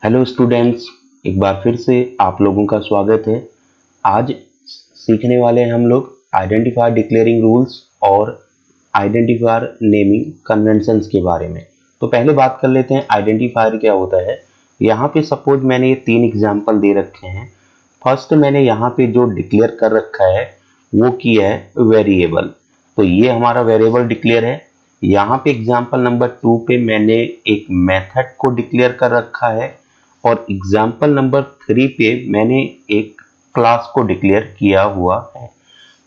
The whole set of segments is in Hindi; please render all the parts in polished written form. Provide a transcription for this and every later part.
हेलो स्टूडेंट्स, एक बार फिर से आप लोगों का स्वागत है। आज सीखने वाले हैं हम लोग आइडेंटिफायर डिक्लेयरिंग रूल्स और आइडेंटिफायर नेमिंग कन्वेंशंस के बारे में। तो पहले बात कर लेते हैं आइडेंटिफायर क्या होता है। यहाँ पे सपोज मैंने ये 3 एग्जाम्पल दे रखे हैं। फर्स्ट मैंने यहाँ पे जो डिक्लेयर कर रखा है वो किया है वेरिएबल। तो ये हमारा वेरिएबल डिक्लेयर है। यहाँ पे एग्जाम्पल नंबर 2 पे मैंने एक मेथड को डिक्लेयर कर रखा है और एग्जाम्पल नंबर 3 पे मैंने एक क्लास को डिक्लेयर किया हुआ है।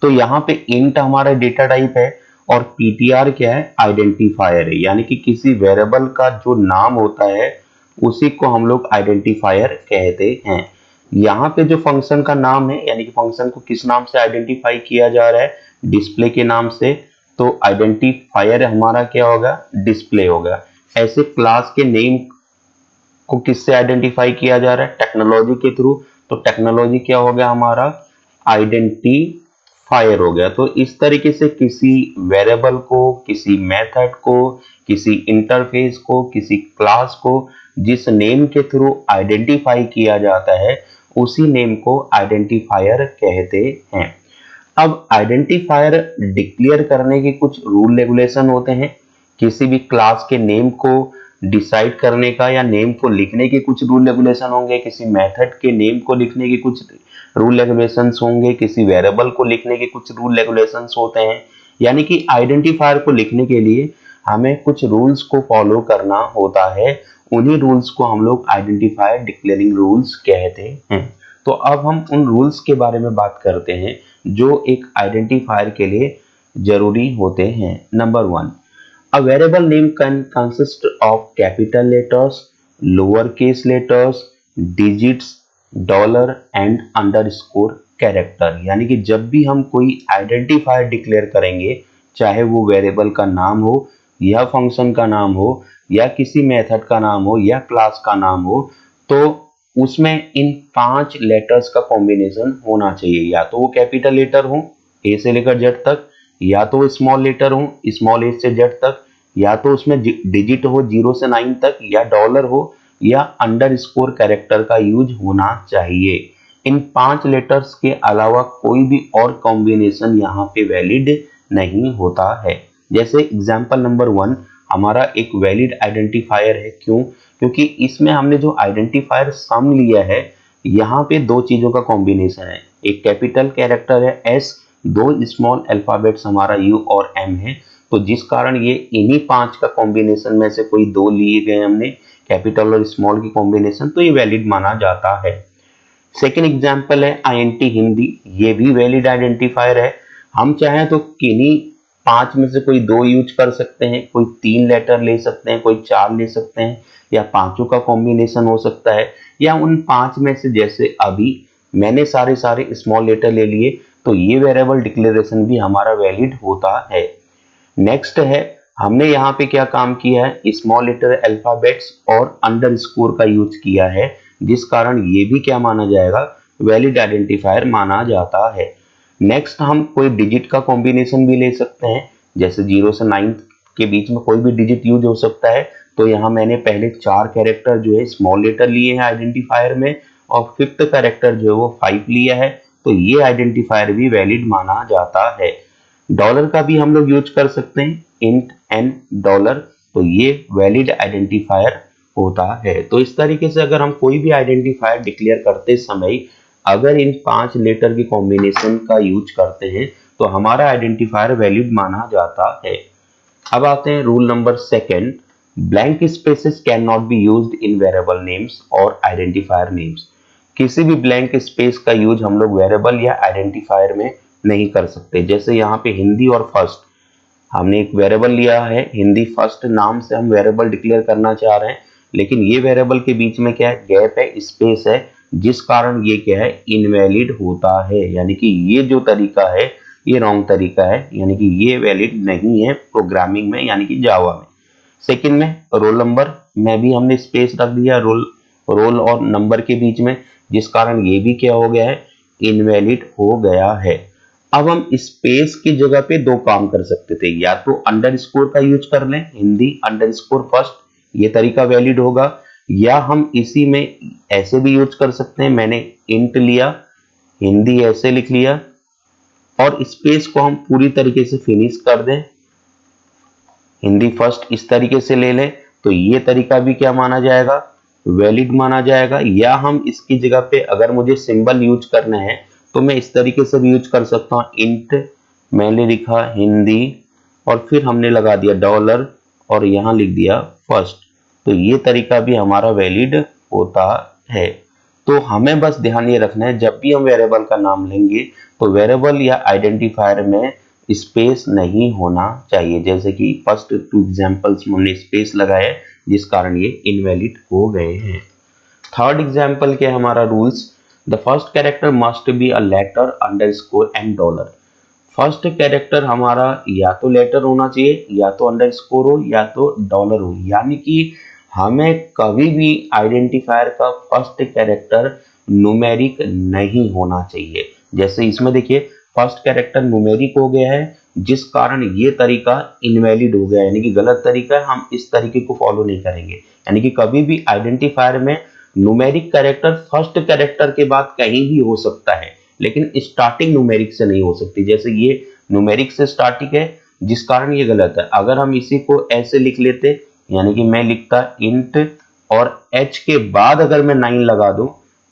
तो यहाँ पे इंट हमारा डेटा टाइप है और पीटीआर क्या है, आइडेंटिफायर है, यानी कि किसी वेरिएबल का जो नाम होता है उसी को हम लोग आइडेंटिफायर कहते हैं। यहाँ पे जो फंक्शन का नाम है, यानी कि फंक्शन को किस नाम से आइडेंटिफाई किया जा रहा है, डिस्प्ले के नाम से, तो आइडेंटिफायर हमारा क्या होगा, डिस्प्ले होगा। ऐसे क्लास के नेम को किससे आइडेंटिफाई किया जा रहा है, टेक्नोलॉजी के थ्रू। तो टेक्नोलॉजी क्या हो गया हमारा, आइडेंटिफायर हो गया। तो इस तरीके से किसी वेरिएबल को, किसी मेथड को, किसी इंटरफेस को, किसी क्लास को जिस नेम के थ्रू आइडेंटिफाई किया जाता है उसी नेम को आइडेंटिफायर कहते हैं। अब आइडेंटिफायर डिक्लेयर करने के कुछ रूल रेगुलेशन होते हैं। किसी भी क्लास के नेम को डिसाइड करने का या नेम को लिखने के कुछ रूल रेगुलेशन होंगे, किसी मेथड के नेम को लिखने के कुछ रूल रेगुलेशंस होंगे, किसी वेरिएबल को लिखने के कुछ रूल रेगुलेशंस होते हैं। यानी कि आइडेंटिफायर को लिखने के लिए हमें कुछ रूल्स को फॉलो करना होता है। उन्हीं रूल्स को हम लोग आइडेंटिफायर डिक्लेयरिंग रूल्स कहते हैं। तो अब हम उन रूल्स के बारे में बात करते हैं जो एक आइडेंटिफायर के लिए जरूरी होते हैं। Number 1, a variable name can consist of capital letters, lowercase letters, digits, dollar and underscore character. यानी कि जब भी हम कोई आइडेंटिफायर डिक्लेयर करेंगे, चाहे वो वेरिएबल का नाम हो या फंक्शन का नाम हो या किसी मेथड का नाम हो या क्लास का नाम हो, तो उसमें इन 5 लेटर्स का कॉम्बिनेशन होना चाहिए। या तो वो कैपिटल लेटर हो ए से लेकर जेड तक, या तो स्मॉल लेटर हो स्मॉल ए से जेड तक, या तो उसमें डिजिट हो 0 से 9 तक, या डॉलर हो, या अंडरस्कोर कैरेक्टर का यूज होना चाहिए। इन 5 लेटर्स के अलावा कोई भी और कॉम्बिनेशन यहाँ पे वैलिड नहीं होता है। जैसे एग्जांपल नंबर 1 हमारा एक वैलिड आइडेंटिफायर है। क्यों? क्योंकि इसमें हमने जो आइडेंटिफायर सम लिया है, यहाँ पे 2 चीजों का कॉम्बिनेशन है। एक कैपिटल कैरेक्टर है एस, 2 स्मॉल अल्फाबेट्स हमारा यू और एम है। तो जिस कारण ये इन्हीं 5 का कॉम्बिनेशन में से कोई 2 लिए गए हमने, कैपिटल और स्मॉल की कॉम्बिनेशन, तो ये वैलिड माना जाता है। सेकेंड एग्जाम्पल है आईएनटी हिंदी, ये भी वैलिड आइडेंटिफायर है। हम चाहें तो किन्हीं 5 में से कोई 2 यूज कर सकते हैं, कोई 3 लेटर ले सकते हैं, कोई 4 ले सकते हैं, या पांचों का कॉम्बिनेशन हो सकता है, या उन 5 में से जैसे अभी मैंने सारे स्मॉल लेटर ले लिए, तो ये वेरिएबल डिक्लेरेशन भी हमारा वैलिड होता है। नेक्स्ट है, हमने यहाँ पे क्या काम किया है, स्मॉल लेटर अल्फाबेट्स और अंडरस्कोर का यूज किया है, जिस कारण ये भी क्या माना जाएगा, वैलिड आइडेंटिफायर माना जाता है। नेक्स्ट हम कोई डिजिट का कॉम्बिनेशन भी ले सकते हैं, जैसे 0 से 9 के बीच में कोई भी डिजिट यूज हो सकता है। तो यहाँ मैंने पहले 4 कैरेक्टर जो है स्मॉल लेटर लिए हैं आइडेंटिफायर में, और 5th कैरेक्टर जो है वो 5 लिया है। तो ये आइडेंटिफायर भी वैलिड माना जाता है। डॉलर का भी हम लोग यूज कर सकते हैं, इंट एन डॉलर, तो ये वैलिड आइडेंटिफायर होता है। तो इस तरीके से अगर हम कोई भी आइडेंटिफायर डिक्लेयर करते समय अगर इन 5 लेटर की कॉम्बिनेशन का यूज करते हैं तो हमारा आइडेंटिफायर वैलिड माना जाता है। अब आते हैं rule number 2, blank spaces can not be used in variable names और आइडेंटिफायर नेम्स। किसी भी ब्लैंक स्पेस का यूज हम लोग वेरिएबल या आइडेंटिफायर में नहीं कर सकते। जैसे यहाँ पे हिंदी और फर्स्ट, हमने एक वेरिएबल लिया है हिंदी फर्स्ट नाम से, हम वेरिएबल डिक्लेयर करना चाह रहे हैं, लेकिन ये वेरिएबल के बीच में क्या है, गैप है, स्पेस है, जिस कारण ये क्या है, इनवैलिड होता है। यानी कि ये जो तरीका है ये रॉन्ग तरीका है, यानी कि ये वैलिड नहीं है प्रोग्रामिंग में, यानी कि जावा में। सेकंड में रोल नंबर में भी हमने स्पेस रख दिया रोल और नंबर के बीच में, जिस कारण ये भी क्या हो गया है, इनवैलिड हो गया है। अब हम स्पेस की जगह पे 2 काम कर सकते थे, या तो अंडरस्कोर का यूज कर लें, हिंदी अंडरस्कोर फर्स्ट, ये तरीका वैलिड होगा, या हम इसी में ऐसे भी यूज कर सकते हैं, मैंने इंट लिया, हिंदी ऐसे लिख लिया और स्पेस को हम पूरी तरीके से फिनिश कर दें, हिंदी फर्स्ट इस तरीके से ले लें, तो ये तरीका भी क्या माना जाएगा, वैलिड माना जाएगा। या हम इसकी जगह पे अगर मुझे सिंबल यूज करना है तो मैं इस तरीके से भी यूज कर सकता हूं, इंट मैंने लिखा हिंदी और फिर हमने लगा दिया डॉलर और यहां लिख दिया फर्स्ट, तो ये तरीका भी हमारा वैलिड होता है। तो हमें बस ध्यान ये रखना है जब भी हम वेरिएबल का नाम लेंगे तो वेरिएबल या आइडेंटिफायर में स्पेस नहीं होना चाहिए, जैसे कि फर्स्ट टू एग्जांपल्स में हमने स्पेस लगाया जिस कारण ये इनवैलिड हो गए हैं। थर्ड एग्जांपल के हमारा rules, the first character must be a letter underscore and dollar. First character हमारा या तो लेटर होना चाहिए या तो अंडरस्कोर हो या तो डॉलर हो, यानी कि हमें कभी भी आइडेंटिफायर का फर्स्ट कैरेक्टर न्यूमेरिक नहीं होना चाहिए। जैसे इसमें देखिए फर्स्ट कैरेक्टर न्यूमेरिक हो गया है जिस कारण ये तरीका इनवैलिड हो गया, यानी कि गलत तरीका है, हम इस तरीके को फॉलो नहीं करेंगे। यानी कि कभी भी आइडेंटिफायर में न्यूमेरिक कैरेक्टर फर्स्ट कैरेक्टर के बाद कहीं भी हो सकता है, लेकिन स्टार्टिंग न्यूमेरिक से नहीं हो सकती। जैसे ये न्यूमेरिक से स्टार्टिंग है जिस कारण ये गलत है। अगर हम इसी को ऐसे लिख लेते, यानी कि मैं लिखता इंट और h के बाद अगर मैं 9 लगा दूं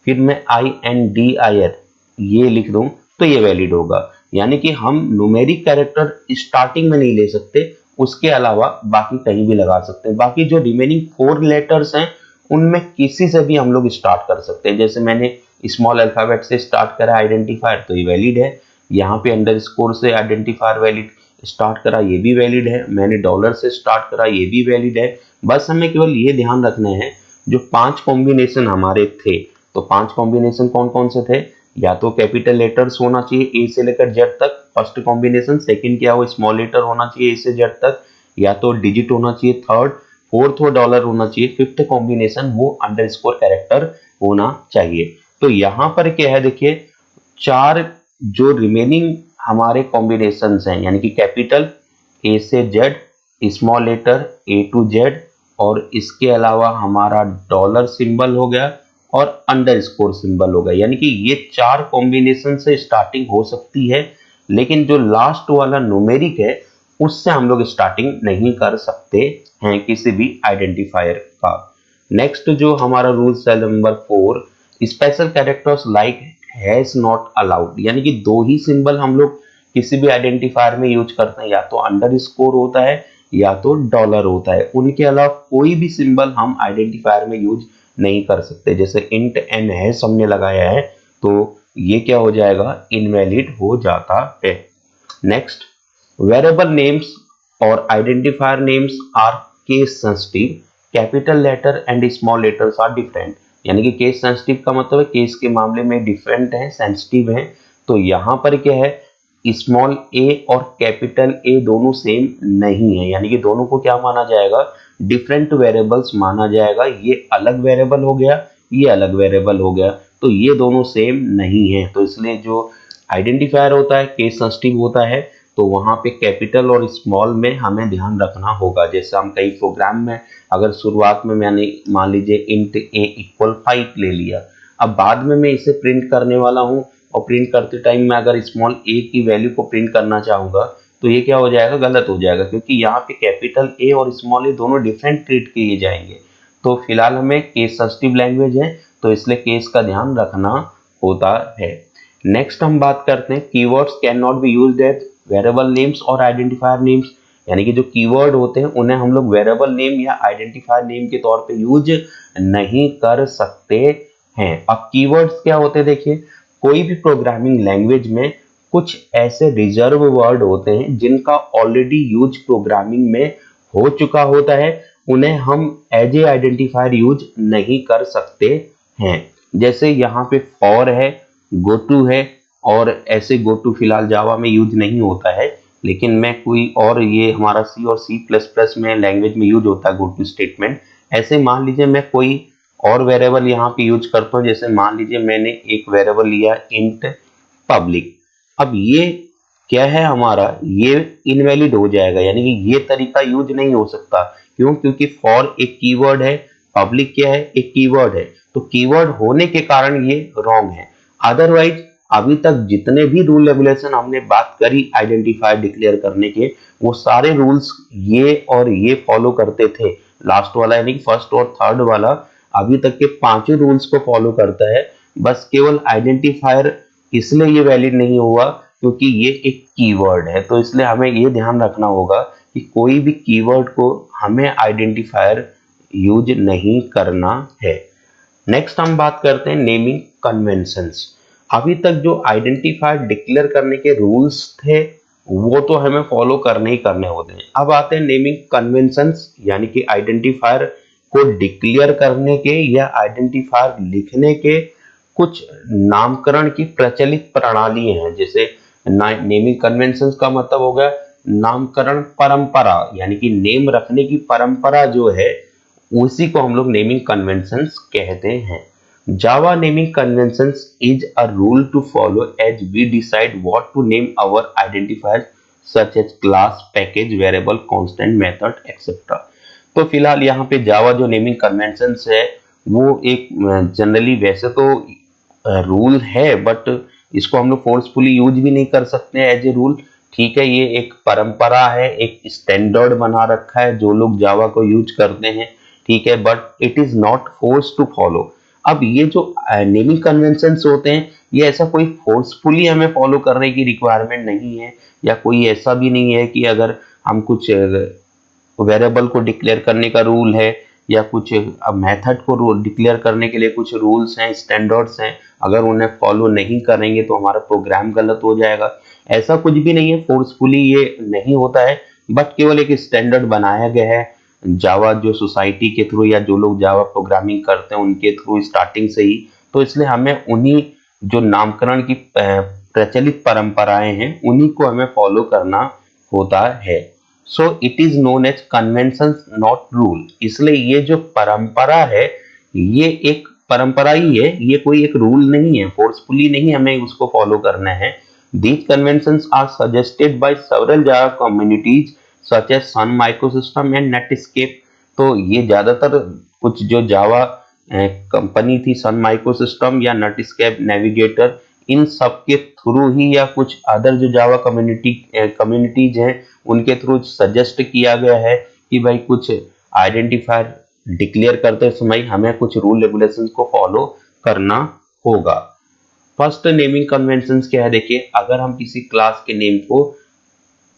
फिर मैं INDIR ये लिख दूं तो ये वैलिड होगा। यानी कि हम न्यूमेरिक कैरेक्टर स्टार्टिंग में नहीं ले सकते, उसके अलावा बाकी कहीं भी लगा सकते हैं। बाकी जो रिमेनिंग 4 लेटर्स हैं उनमें किसी से भी हम लोग स्टार्ट कर सकते हैं। जैसे मैंने स्मॉल अल्फाबेट से स्टार्ट करा आइडेंटिफायर तो ये वैलिड है, यहाँ पे अंडरस्कोर से आइडेंटिफायर वैलिड स्टार्ट करा ये भी वैलिड है, मैंने डॉलर से स्टार्ट करा ये भी वैलिड है। बस हमें केवल ये ध्यान रखना है जो 5 कॉम्बिनेशन हमारे थे, तो 5 कॉम्बिनेशन कौन कौन से थे, या तो कैपिटल लेटर्स होना चाहिए ए से लेकर जेड तक फर्स्ट कॉम्बिनेशन, सेकंड क्या हो स्मॉल लेटर होना चाहिए ए से जेड तक, या तो डिजिट होना चाहिए थर्ड, फोर्थ वो डॉलर होना चाहिए, फिफ्थ कॉम्बिनेशन वो अंडरस्कोर कैरेक्टर होना चाहिए। तो यहां पर क्या है देखिए, 4 जो रिमेनिंग हमारे कॉम्बिनेशंस हैं यानी कि कैपिटल ए से Z, small letter A to Z और इसके अलावा हमारा डॉलर सिंबल हो गया और अंडरस्कोर सिंबल हो गया, यानी कि ये 4 कॉम्बिनेशन से स्टार्टिंग हो सकती है, लेकिन जो लास्ट वाला न्यूमेरिक है उससे हम लोग स्टार्टिंग नहीं कर सकते हैं किसी भी आइडेंटिफायर का। नेक्स्ट जो हमारा रूल्स है number 4, special characters like has not allowed, यानी कि 2 ही सिंबल हम लोग किसी भी आइडेंटिफायर में यूज करते हैं, या तो अंडरस्कोर होता है या तो डॉलर होता है, उनके अलावा कोई भी सिंबल हम आइडेंटिफायर में यूज नहीं कर सकते। जैसे इंट एंड हैश हमने लगाया है तो ये क्या हो जाएगा, इनवैलिड हो जाता है। नेक्स्ट, वेरिएबल नेम्स और identifier names are case sensitive, capital letter and small letters are different, यानी कि केस सेंसिटिव का मतलब है केस के मामले में डिफरेंट है, सेंसिटिव है। तो यहां पर क्या है, स्मॉल ए और कैपिटल ए दोनों सेम नहीं है, यानी कि दोनों को क्या माना जाएगा, डिफरेंट वेरिएबल्स माना जाएगा। ये अलग वेरिएबल हो गया, ये अलग वेरिएबल हो गया, तो ये दोनों सेम नहीं है। तो इसलिए जो आइडेंटिफायर होता है केस सेंसिटिव होता है, तो वहां पे कैपिटल और स्मॉल में हमें ध्यान रखना होगा। जैसे हम कई प्रोग्राम में अगर शुरुआत में मैंने मान लीजिए इंट ए इक्वल 5 ले लिया, अब बाद में मैं इसे प्रिंट करने वाला हूं और प्रिंट करते टाइम में अगर स्मॉल ए की वैल्यू को प्रिंट करना चाहूंगा तो ये क्या हो जाएगा, गलत हो जाएगा, क्योंकि यहाँ पे कैपिटल ए और स्मॉल ए दोनों डिफरेंट ट्रीट किए जाएंगे। तो फिलहाल हमें केस सेंसिटिव लैंग्वेज है तो इसलिए केस का ध्यान रखना होता है। नेक्स्ट हम बात करते हैं keywords can not be used as variable names और आइडेंटिफायर नेम्स, यानी कि जो कीवर्ड होते हैं उन्हें हम लोग वेरिएबल नेम या आइडेंटिफायर नेम के तौर पे यूज नहीं कर सकते हैं। अब कीवर्ड्स क्या होते हैं देखिए, कोई भी प्रोग्रामिंग लैंग्वेज में कुछ ऐसे रिजर्व वर्ड होते हैं जिनका ऑलरेडी यूज प्रोग्रामिंग में हो चुका होता है, उन्हें हम एज ए आइडेंटिफायर यूज नहीं कर सकते हैं। जैसे यहाँ पे फॉर है, गो टू है, और ऐसे गो टू फिलहाल जावा में यूज नहीं होता है, लेकिन मैं कोई और ये हमारा सी और सी प्लस प्लस में लैंग्वेज में यूज होता है गो टू स्टेटमेंट। ऐसे मान लीजिए मैं कोई और वेरिएबल यहाँ पे यूज करता हूँ, जैसे मान लीजिए मैंने एक वेरिएबल लिया इंट पब्लिक, अब ये क्या है हमारा, ये इनवैलिड हो जाएगा, यानी कि ये तरीका यूज नहीं हो सकता। क्यों, क्योंकि फॉर एक कीवर्ड है पब्लिक क्या है, एक कीवर्ड है, तो कीवर्ड होने के कारण ये रॉन्ग है। अदरवाइज अभी तक जितने भी रूल रेगुलेशन हमने बात करी आइडेंटिफायर डिक्लेयर करने के, वो सारे रूल्स ये और ये फॉलो करते थे। लास्ट वाला यानी कि फर्स्ट और थर्ड वाला अभी तक के पांचों रूल्स को फॉलो करता है। बस केवल आइडेंटिफायर इसलिए ये वैलिड नहीं हुआ क्योंकि ये एक कीवर्ड है, तो इसलिए हमें ये ध्यान रखना होगा कि कोई भी कीवर्ड को हमें आइडेंटिफायर यूज नहीं करना है। नेक्स्ट हम बात करते हैं नेमिंग कन्वेंशंस। अभी तक जो आइडेंटिफायर डिक्लेयर करने के रूल्स थे वो तो हमें फॉलो करने ही करने होते हैं। अब आते हैं नेमिंग कन्वेंशंस, यानी कि आइडेंटिफायर को डिक्लेयर करने के या आइडेंटिफायर लिखने के कुछ नामकरण की प्रचलित प्रणाली हैं। जैसे नेमिंग कन्वेंशंस का मतलब हो गया नामकरण परंपरा, यानी कि नेम रखने की परंपरा जो है उसी को हम लोग नेमिंग कन्वेंशंस कहते हैं। Java naming conventions is a rule to follow as we decide what to name our identifier such as class, package, variable, constant, method etcetera. तो फिलहाल यहाँ पे जावा जो नेमिंग कन्वेंशंस है वो एक जनरली वैसे तो रूल है, बट इसको हम लोग फोर्सफुली यूज भी नहीं कर सकते एज ए रूल। ठीक है, ये एक परंपरा है, एक स्टैंडर्ड बना रखा है जो लोग जावा को यूज करते हैं, ठीक है, but it is not force to follow. अब ये जो नेमिंग कन्वेंशंस होते हैं ये ऐसा कोई फोर्सफुली हमें फॉलो करने की रिक्वायरमेंट नहीं है, या कोई ऐसा भी नहीं है कि अगर हम कुछ वेरिएबल को डिक्लेयर करने का रूल है या कुछ मेथड को डिक्लेयर करने के लिए कुछ रूल्स हैं, स्टैंडर्ड्स हैं, अगर उन्हें फॉलो नहीं करेंगे तो हमारा प्रोग्राम गलत हो जाएगा। ऐसा कुछ भी नहीं है, फोर्सफुली ये नहीं होता है, बट केवल एक स्टैंडर्ड बनाया गया है जावा जो सोसाइटी के थ्रू या जो लोग जावा प्रोग्रामिंग करते हैं उनके थ्रू स्टार्टिंग से ही। तो इसलिए हमें उन्हीं जो नामकरण की प्रचलित परंपराएं हैं उन्हीं को हमें फॉलो करना होता है। So it is known as convention not rule. इसलिए ये जो परंपरा है ये एक परंपरा ही है, ये कोई एक रूल नहीं है, फोर्सफुली नहीं हमें उसको फॉलो करना है। These conventions are suggested by several Java communities such as Sun Microsystem and Netscape. तो ये ज्यादातर कुछ जो जावा कंपनी थी सन माइक्रोसिस्टम या नेटस्केप नेविगेटर, इन सब के थ्रू ही या कुछ अदर जो जावा कम्युनिटीज हैं उनके थ्रू सजेस्ट किया गया है कि भाई कुछ आइडेंटिफायर डिक्लेयर करते समय हमें कुछ रूल रेगुलेशन को फॉलो करना होगा। फर्स्ट नेमिंग कन्वेंशंस क्या है, देखिए अगर हम किसी क्लास के नेम को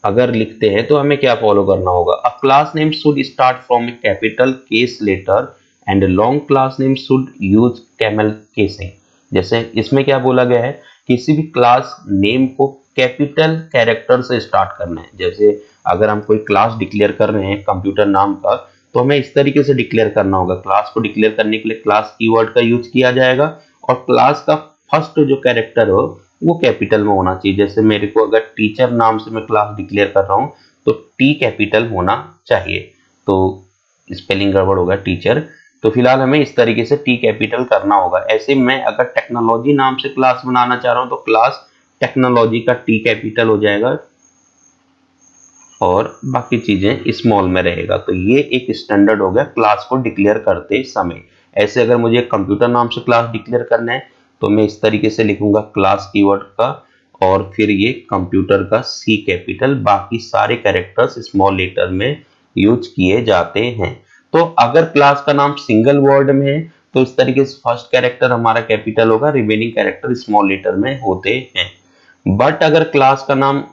अगर लिखते हैं तो हमें क्या फॉलो करना होगा। A class name should start from a capital case letter and long class name should use camel casing. जैसे इसमें क्या बोला गया है, किसी भी क्लास नेम को कैपिटल कैरेक्टर से स्टार्ट करना है। जैसे अगर हम कोई क्लास डिक्लेयर कर रहे हैं कंप्यूटर नाम का, तो हमें इस तरीके से डिक्लेयर करना होगा। क्लास को डिक्लेयर करने के लिए क्लास कीवर्ड का यूज किया जाएगा और क्लास का फर्स्ट जो कैरेक्टर हो वो कैपिटल में होना चाहिए। जैसे मेरे को अगर टीचर नाम से मैं क्लास डिक्लेयर कर रहा हूं तो टी कैपिटल होना चाहिए, तो स्पेलिंग गड़बड़ होगा टीचर। तो फिलहाल हमें इस तरीके से टी कैपिटल करना होगा। ऐसे मैं अगर टेक्नोलॉजी नाम से क्लास बनाना चाह रहा हूं तो क्लास टेक्नोलॉजी का टी कैपिटल हो जाएगा और बाकी चीजें स्मॉल में रहेगा। तो ये एक स्टैंडर्ड हो गया क्लास को डिक्लेयर करते समय। ऐसे अगर मुझे कंप्यूटर नाम से क्लास डिक्लेयर करना है तो मैं इस तरीके से लिखूंगा क्लास कीवर्ड का और फिर ये कंप्यूटर का सी कैपिटल, बाकी सारे कैरेक्टर्स स्मॉल लेटर में यूज किए जाते हैं। तो अगर क्लास का नाम सिंगल वर्ड में है तो इस तरीके से फर्स्ट कैरेक्टर हमारा कैपिटल होगा, रिमेनिंग कैरेक्टर स्मॉल लेटर में होते हैं। बट अगर क्लास का नाम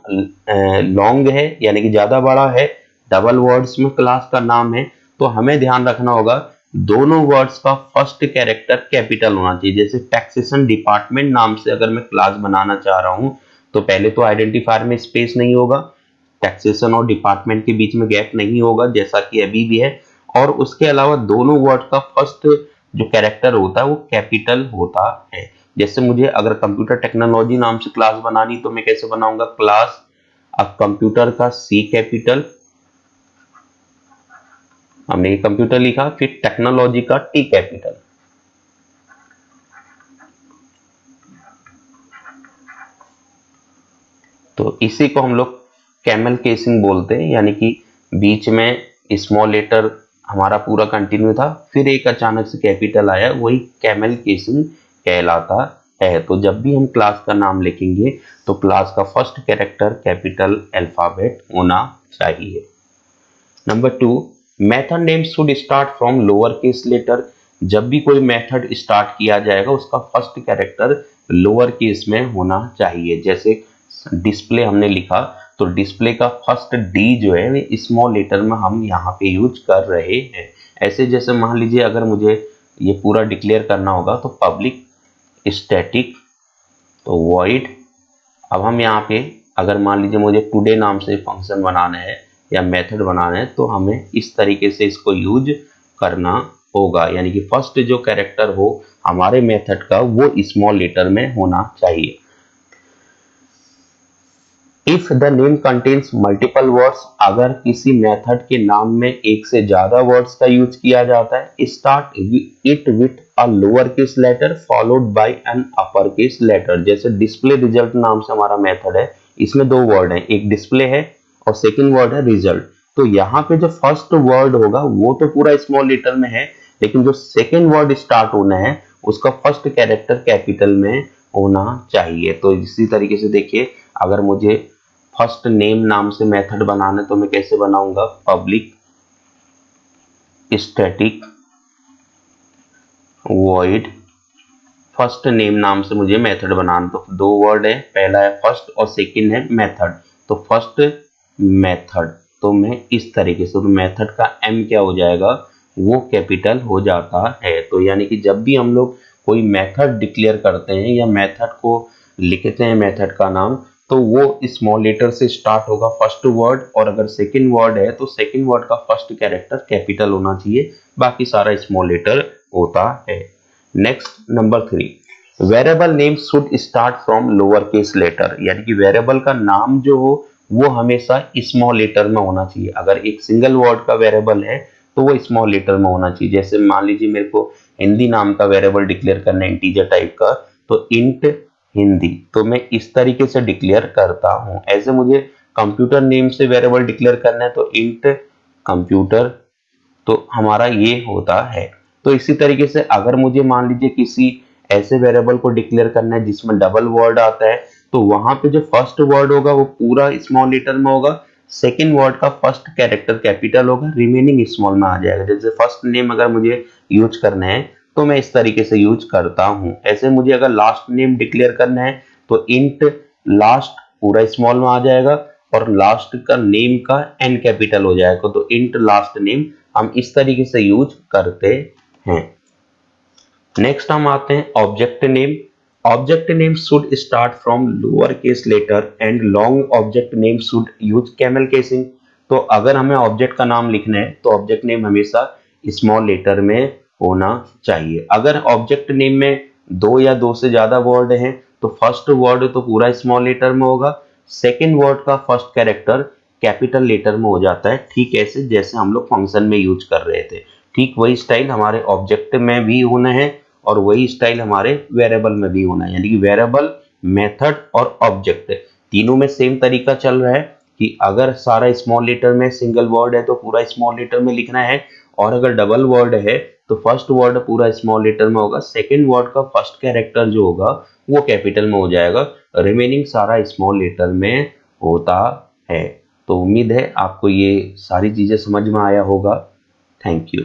लॉन्ग है यानी कि ज्यादा बड़ा है, डबल वर्ड्स में क्लास का नाम है, तो हमें ध्यान रखना होगा दोनों वर्ड्स का फर्स्ट कैरेक्टर कैपिटल होना चाहिए। जैसे टैक्सेशन डिपार्टमेंट नाम से अगर मैं क्लास बनाना चाह रहा हूं तो पहले तो आइडेंटिफायर में स्पेस नहीं होगा, टैक्सेशन और डिपार्टमेंट के बीच में गैप नहीं होगा जैसा कि अभी भी है, और उसके अलावा दोनों वर्ड का फर्स्ट जो कैरेक्टर होता है वो कैपिटल होता है। जैसे मुझे अगर कंप्यूटर टेक्नोलॉजी नाम से क्लास बनानी तो मैं कैसे बनाऊंगा, क्लास अब कंप्यूटर का सी कैपिटल, हमने ये कंप्यूटर लिखा, फिर टेक्नोलॉजी का टी कैपिटल। तो इसी को हम लोग कैमल केसिंग बोलते हैं, यानी कि बीच में स्मॉल लेटर हमारा पूरा कंटिन्यू था, फिर एक अचानक से कैपिटल आया, वही कैमल केसिंग कहलाता है। तो जब भी हम क्लास का नाम लिखेंगे तो क्लास का फर्स्ट कैरेक्टर कैपिटल अल्फाबेट होना चाहिए। Number 2, method name should start from lower case letter. जब भी कोई मेथड स्टार्ट किया जाएगा उसका फर्स्ट कैरेक्टर लोअर केस में होना चाहिए। जैसे डिस्प्ले हमने लिखा तो डिस्प्ले का फर्स्ट डी जो है वो स्मॉल लेटर में हम यहाँ पे यूज कर रहे हैं। ऐसे जैसे मान लीजिए अगर मुझे ये पूरा डिक्लेयर करना होगा तो पब्लिक स्टैटिक तो वॉइड, अब हम यहाँ पे अगर मान लीजिए मुझे टुडे नाम से फंक्शन बनाना है या मेथड बनाना है तो हमें इस तरीके से इसको यूज करना होगा, यानी कि फर्स्ट जो कैरेक्टर हो हमारे मेथड का वो स्मॉल लेटर में होना चाहिए। If the name contains multiple words, अगर किसी मेथड के नाम में एक से ज्यादा वर्ड्स का यूज किया जाता है, start it with a lower case letter followed by an upper case letter. जैसे डिस्प्ले रिजल्ट नाम से हमारा मेथड है, इसमें दो वर्ड हैं, एक डिस्प्ले है और सेकंड वर्ड है रिजल्ट। तो यहाँ पे जो फर्स्ट वर्ड होगा वो तो पूरा स्मॉल लेटर में है, लेकिन जो सेकंड वर्ड स्टार्ट होना है उसका फर्स्ट कैरेक्टर कैपिटल में होना चाहिए। तो इसी तरीके से देखिए, अगर मुझे फर्स्ट नेम नाम से मेथड बनाना है तो मैं कैसे बनाऊंगा, public static void first name नाम से मुझे मेथड बनाना। तो दो वर्ड है, पहला है फर्स्ट और सेकंड है मेथड, तो फर्स्ट मेथड, तो मैं इस तरीके से, तो मेथड का एम क्या हो जाएगा, वो कैपिटल हो जाता है। तो यानी कि जब भी हम लोग कोई मेथड डिक्लेयर करते हैं या मेथड को लिखते हैं मेथड का नाम, तो वो स्मॉल लेटर से स्टार्ट होगा फर्स्ट वर्ड, और अगर सेकंड वर्ड है तो सेकंड वर्ड का फर्स्ट कैरेक्टर कैपिटल होना चाहिए, बाकी सारा स्मॉल लेटर होता है। Next number 3, variable name should start from lower case letter, यानी कि वेरिएबल का नाम जो हो वो हमेशा स्मॉल लेटर में होना चाहिए। अगर एक सिंगल वर्ड का वेरिएबल है तो वो स्मॉल लेटर में होना चाहिए। जैसे मान लीजिए मेरे को हिंदी नाम का वेरिएबल डिक्लेयर करना है इंटीजर टाइप का, तो इंट हिंदी, तो मैं इस तरीके से डिक्लेयर करता हूं। ऐसे मुझे कंप्यूटर नेम से वेरिएबल डिक्लेयर करना है तो इंट कंप्यूटर, तो हमारा ये होता है। तो इसी तरीके से अगर मुझे मान लीजिए किसी ऐसे वेरिएबल को डिक्लेयर करना है जिसमें डबल वर्ड आता है, तो वहां पे जो फर्स्ट वर्ड होगा वो पूरा स्मॉल लेटर में होगा, सेकंड वर्ड का फर्स्ट कैरेक्टर कैपिटल होगा, रिमेनिंग स्मॉल में आ जाएगा। जैसे फर्स्ट नेम अगर मुझे यूज करना है तो मैं इस तरीके से यूज करता हूं। ऐसे मुझे अगर लास्ट नेम डिक्लेयर करना है तो इंट लास्ट पूरा स्मॉल में आ जाएगा और लास्ट का नेम का एन कैपिटल हो जाएगा, तो इंट लास्ट नेम हम इस तरीके से यूज करते हैं। नेक्स्ट हम आते हैं object name. Object name should start from lower case letter and long object name should use camel casing. तो अगर हमें ऑब्जेक्ट का नाम लिखना है तो ऑब्जेक्ट नेम हमेशा स्मॉल लेटर में होना चाहिए। अगर ऑब्जेक्ट नेम में दो या दो से ज्यादा वर्ड हैं तो फर्स्ट वर्ड तो पूरा स्मॉल लेटर में होगा, सेकेंड वर्ड का फर्स्ट कैरेक्टर कैपिटल लेटर में हो जाता है। ठीक ऐसे जैसे हम लोग फंक्शन में यूज कर रहे थे, ठीक वही स्टाइल हमारे ऑब्जेक्ट में भी होना है और वही स्टाइल हमारे वेरिएबल में भी होना है। यानी कि वेरिएबल, मेथड और ऑब्जेक्ट तीनों में सेम तरीका चल रहा है कि अगर सारा स्मॉल लेटर में सिंगल वर्ड है तो पूरा स्मॉल लेटर में लिखना है, और अगर डबल वर्ड है तो फर्स्ट वर्ड पूरा स्मॉल लेटर में होगा, सेकेंड वर्ड का फर्स्ट कैरेक्टर जो होगा वो कैपिटल में हो जाएगा, रिमेनिंग सारा स्मॉल लेटर में होता है। तो उम्मीद है आपको ये सारी चीजें समझ में आया होगा। Thank you.